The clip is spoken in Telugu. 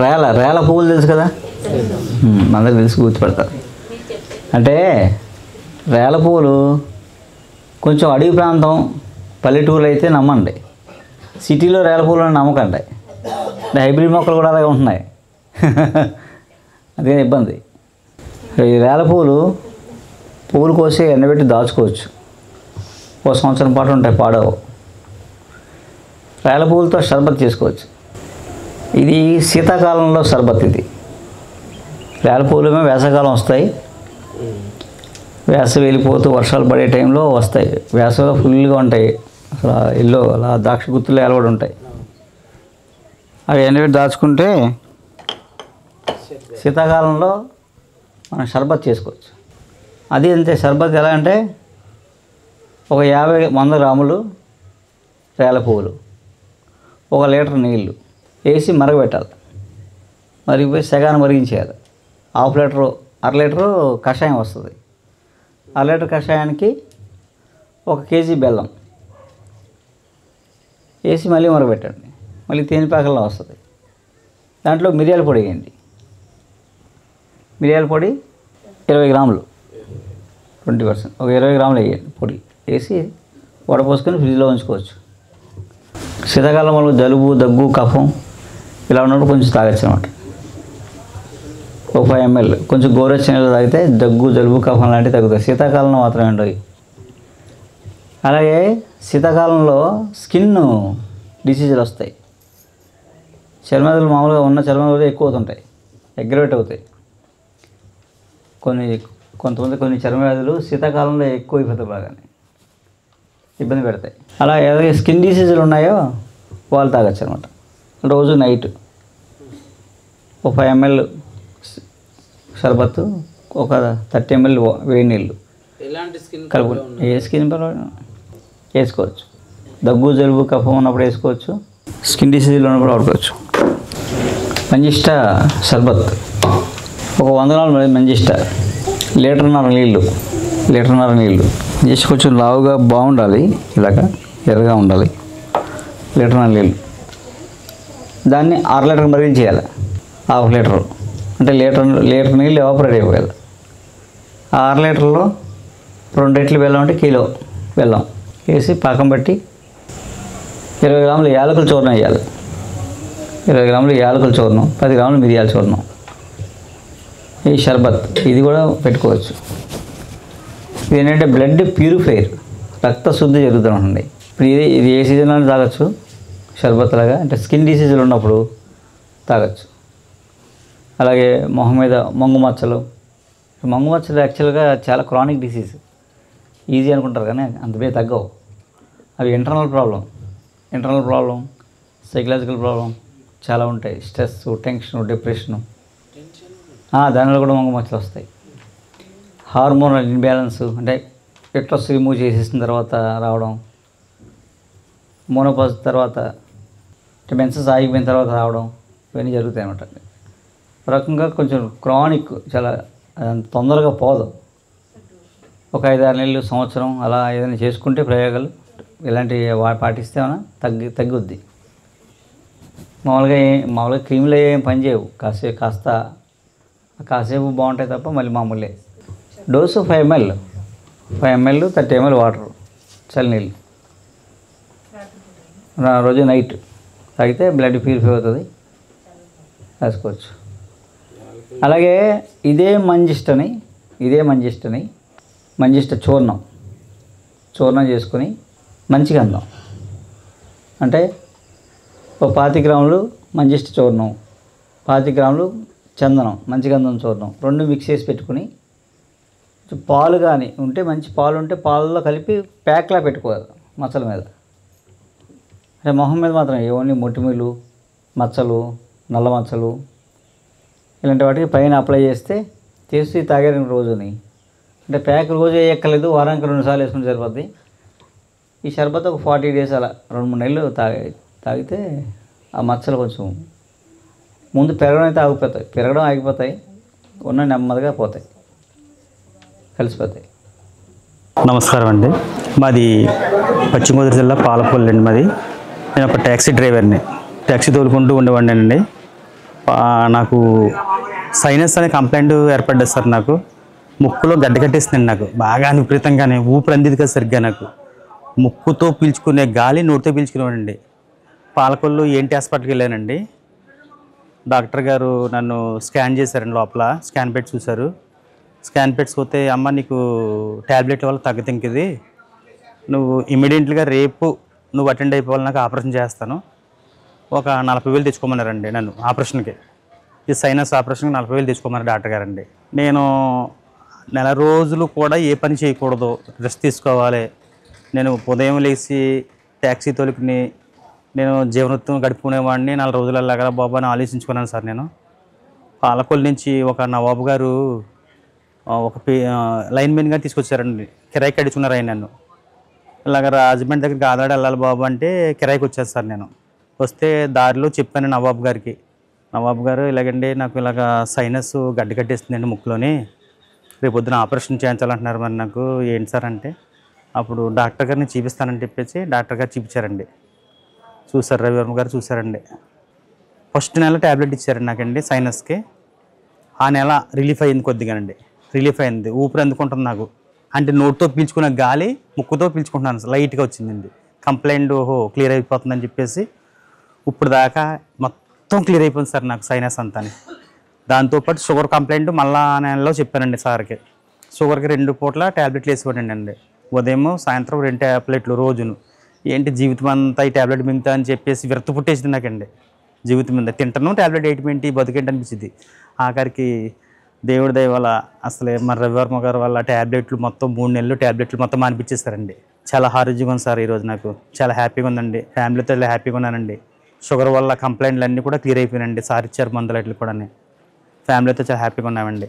రేల పువ్వులు తెలుసు కదా, అందరికి తెలిసి గుర్తుపెడతారు. అంటే రేల పువ్వులు కొంచెం అడవి ప్రాంతం పల్లెటూరు అయితే నమ్మండి, సిటీలో రేల పువ్వులు నమ్మకండి. హైబ్రిడ్ మొక్కలు కూడా అలాగే ఉంటున్నాయి. అదే ఇబ్బంది. ఈ రేల పువ్వులు కోసి ఎండబెట్టి దాచుకోవచ్చు, ఓ సంవత్సరం పాటు ఉంటాయి, పాడవు. రేల పువ్వులతో షర్బత్ చేసుకోవచ్చు. ఇది శీతాకాలంలో షర్బత్. ఇది రేల పువ్వులేమో వేసవికాలం వస్తాయి, వేసవి వెళ్ళిపోతూ వర్షాలు పడే టైంలో వస్తాయి. వేసవిలో ఫుల్గా ఉంటాయి, అసలు ఇల్లు అలా ద్రాక్ష గుత్తులు ఏలబడి ఉంటాయి. అవి ఎండబెట్టి దాచుకుంటే శీతాకాలంలో మనం షర్బత్ చేసుకోవచ్చు. అది అంతే. షర్బత్ ఎలా అంటే ఒక 50-100 గ్రాములు రేల పువ్వులు, 1 లీటర్ నీళ్ళు వేసి మరగబెట్టాలి. మరిగిపోయి సగాన్ని మరిగించేయాలి. 1/2 లీటరు 1/2 లీటరు కషాయం వస్తుంది. 1/2 లీటర్ కషాయానికి 1 కేజీ బెల్లం వేసి మళ్ళీ మరగబెట్టండి. మళ్ళీ తేనెపాకల్లో వస్తుంది. దాంట్లో మిరియాల పొడి వేయండి. మిరియాల పొడి 20 గ్రాములు, 20%, ఒక 20 గ్రాములు వేయండి. పొడి వేసి వడపోసుకొని ఫ్రిడ్జ్లో ఉంచుకోవచ్చు. శీతాకాలం వల్ల జలుబు, దగ్గు, కఫం ఇలా ఉన్నప్పుడు కొంచెం తాగొచ్చు అనమాట. ఒక 5 ml కొంచెం గోరువెచ్చని నీళ్ళు తాగితే దగ్గు, జలుబు, కఫం లాంటివి తగ్గుతాయి. శీతాకాలంలో మాత్రమే ఉండవు. అలాగే శీతాకాలంలో స్కిన్ డిసీజులు వస్తాయి. చర్మవ్యాధులు మామూలుగా ఉన్న చర్మవ్యాధులు ఎక్కువ అవుతుంటాయి, అగ్రవేట్ అవుతాయి. కొంతమంది కొన్ని చర్మవ్యాధులు శీతాకాలంలో ఎక్కువ అయిపోతాయి, బాగానే ఇబ్బంది పెడతాయి. అలా ఏదైతే స్కిన్ డిసీజులు ఉన్నాయో వాళ్ళు తాగొచ్చు అనమాట. రోజు నైట్ ఒక 5 ml షర్బత్తు, ఒక 30 ml వేడి నీళ్ళు కలుపుకొని ఏ స్కిన్ వేసుకోవచ్చు. దగ్గు, జలుబు, కఫం ఉన్నప్పుడు వేసుకోవచ్చు. స్కిన్ డిసీజులు ఉన్నప్పుడు వాడుకోవచ్చు. మంజిష్ట షర్బత్ ఒక 100 గ్రాములు మంజిష్ట, లీటర్న్నర నీళ్ళు జస్ట్ కొంచెం లావుగా బాగుండాలి, ఇలాగా ఎర్రగా ఉండాలి. లీటర్న్నర నీళ్ళు దాన్ని 6 లీటర్ మరిగించేయాలి. 1/2 లీటరు అంటే లీటర్ నీళ్ళు ఎవాపరేట్ అయిపోయాలి. 6 లీటర్లో 2 రెట్లు బెల్లం అంటే కిలో బెల్లం వేసి పాకం బట్టి 20 గ్రాములు యాలకుల చూర్ణం వేయాలి. 20 గ్రాములు యాలకుల చూర్ణం, 10 గ్రాములు మిరియాల చూర్ణం. ఈ షర్బత్ ఇది కూడా పెట్టుకోవచ్చు. ఇది ఏంటంటే బ్లడ్ ప్యూరిఫైర్, రక్త శుద్ధి జరుగుతూ ఉంటుంది. ఇప్పుడు ఇది ఏ సీజన్లో తాగొచ్చు షర్బత్ లాగా, అంటే స్కిన్ డిసీజులు ఉన్నప్పుడు తాగొచ్చు. అలాగే మొహం మీద మంగు మచ్చలు యాక్చువల్గా చాలా క్రానిక్ డిసీజ్, ఈజీ అనుకుంటారు కానీ అంత బే తగ్గవు. అవి ఇంటర్నల్ ప్రాబ్లం, సైకలాజికల్ ప్రాబ్లం చాలా ఉంటాయి. స్ట్రెస్, టెన్షన్, డిప్రెషను, దానిలో కూడా మంగు మచ్చలు వస్తాయి. హార్మోనల్ ఇన్బ్యాలెన్స్ అంటే యూట్రస్ రిమూవ్ చేసేసిన తర్వాత రావడం, మోనోపాజ్ తర్వాత మెన్సెస్ ఆగిపోయిన తర్వాత రావడం, ఇవన్నీ జరుగుతాయి అన్నమాట. రకంగా కొంచెం క్రానిక్, చాలా తొందరగా పోదు. ఒక 5-6 నెలలు, సంవత్సరం అలా ఏదైనా చేసుకుంటే ప్రయోగాలు ఇలాంటివి పాటిస్తే తగ్గుద్ది. మామూలుగా క్రీములు ఏం పని చేయవు, కాసేపు బాగుంటాయి తప్ప మళ్ళీ మామూలే. డోసు 5 ml 30 ml వాటర్, చల్లనీళ్ళు రోజు నైట్ తాగితే బ్లడ్ ప్యూరిఫై అవుతుంది, రాసుకోవచ్చు. అలాగే ఇదే మంజిష్ట చూర్ణం చేసుకొని మంచిగా అందాం. అంటే ఒక 25 గ్రాములు మంజిష్ట చూర్ణం, 25 గ్రాములు చందనం, మంచిగంధం చూర్ణం 2 మిక్స్ చేసి పెట్టుకుని, పాలు కానీ ఉంటే మంచి పాలు ఉంటే పాలలో కలిపి ప్యాక్లా పెట్టుకోవాలి మచ్చల మీద. అంటే మొహం మీద మాత్రం ఓన్లీ మొటిమలు, మచ్చలు, నల్ల మచ్చలు ఇలాంటి వాటికి పైన అప్లై చేసి తాగారు రోజుని. అంటే ప్యాక్ రోజు వేయక్కర్లేదు, వారానికి 2 సార్లు వేసుకుని సరిపోద్ది. ఈ షర్బత్ ఒక 40 days అలా 2-3 నెలలు తాగితే ఆ మచ్చలు కొంచెం ముందు పెరగడం ఆగిపోతాయి, ఉన్న నెమ్మదిగా పోతాయి, కలిసిపోతాయి. నమస్కారం అండి, మాది పశ్చిమ గోదావరి జిల్లా పాలకొల్లు అండి. మాది నేను ఒక ట్యాక్సీ డ్రైవర్ని, ట్యాక్సీ తోలుకుంటూ ఉండేవాడినండి. నాకు సైనస్ అనే కంప్లైంట్ ఏర్పడ్డది సార్. నాకు ముక్కులో గడ్డ కట్టేస్తుందండి. నాకు బాగా విపరీతంగానే ఊపిరి అందిది కదా సరిగ్గా. నాకు ముక్కుతో పీల్చుకునే గాలి నోటితో పీల్చుకునేవాడండి. పాలకొల్లు ఏంటి హాస్పిటల్కి వెళ్ళానండి. డాక్టర్ గారు నన్ను స్కాన్ చేశారండి. లోపల స్కాన్ పెట్టి చూశారు. స్కాన్ పెట్టి చూస్తే అమ్మ నీకు ట్యాబ్లెట్ వల్ల తగ్గదు, ఇది నువ్వు ఇమీడియట్గా రేపు నువ్వు అటెండ్ అయిపోవాలి, నాకు ఆపరేషన్ చేస్తాను, ఒక 40,000 తెచ్చుకోమన్నారండి నన్ను ఆపరేషన్కి. ఈ సైనస్ ఆపరేషన్కి 40,000 తెచ్చుకోమన్నారు డాక్టర్ గారండి. నేను నెల రోజులు కూడా ఏ పని చేయకూడదు, రెస్ట్ తీసుకోవాలి. నేను ఉదయం లేచి ట్యాక్సీ తోలుకుని నేను జీవనోత్తం గడుపుకునేవాడిని. 4 రోజులు అలాగా బాబు అని ఆలోచించుకున్నాను సార్. నేను పాలకొల్లు నుంచి ఒక నవాబు గారు ఒక లైన్మెన్గా తీసుకొచ్చారండి. కిరాయికి అడుచుకున్నారు ఆయన నన్ను. ఇలాగ రాజమండ్రి దగ్గరికి ఆదాడు వెళ్ళాలి బాబు అంటే కిరాయికి వచ్చాను సార్. నేను వస్తే దారిలో చెప్పాను నవాబు గారికి, నవాబు గారు ఇలాగండి నాకు ఇలాగ సైనస్ గడ్డ కట్టేస్తుందండి ముక్కులోని, రేపు పొద్దున ఆపరేషన్ చేయించాలంటున్నారు, మరి నాకు ఏంటి సార్ అంటే అప్పుడు డాక్టర్ గారిని చూపిస్తానని చెప్పేసి డాక్టర్ గారు చూపించారండి. చూసారు, రవివర్మ గారు చూసారండి. ఫస్ట్ నెల ట్యాబ్లెట్ ఇచ్చారండి నాకండి సైనస్కి. ఆ నెల రిలీఫ్ అయింది కొద్దిగానండి, రిలీఫ్ అయింది. ఊపిరి అందుకుంటుంది నాకు, అంటే నోటితో పీల్చుకున్న గాలి ముక్కుతో పీల్చుకుంటున్నాను, లైట్గా వచ్చిందండి. కంప్లైంట్ క్లియర్ అయిపోతుందని చెప్పేసి ఇప్పుడు దాకా మొత్తం క్లియర్ అయిపోయింది సార్ నాకు సైనస్ అంతా. దాంతోపాటు షుగర్ కంప్లైంట్ మళ్ళా నెలలో చెప్పానండి సార్కి. షుగర్కి 2 పూట్ల ట్యాబ్లెట్లు వేసిపోయానండి అండి. ఉదయం సాయంత్రం 2 ట్యాబ్లెట్లు రోజును. ఏంటి జీవితం అంతా ఈ ట్యాబ్లెట్ మింగుతా అని చెప్పేసి విరక్తి పుట్టేసింది నాకండి. జీవితం మీద తింటాను ట్యాబ్లెట్ వేయటమేంటి, బతికేంటి అనిపించింది. ఆఖరికి దేవుడి దయ వల్ల అసలే మన రవివర్మ గారు వల్ల ట్యాబ్లెట్లు మొత్తం 3 నెలలు ట్యాబ్లెట్లు మొత్తం మానిపించేస్తారండి. చాలా ఆరోగ్యంగా ఉంది సార్ ఈరోజు. నాకు చాలా హ్యాపీగా ఉందండి, ఫ్యామిలీతో హ్యాపీగా ఉన్నానండి. షుగర్ వల్ల కంప్లైంట్లు అన్నీ కూడా క్లియర్ అయిపోయినాయండి. సార్ ఇచ్చారు మందులు అట్లు కూడా. ఫ్యామిలీతో చాలా హ్యాపీగా ఉన్నామండి.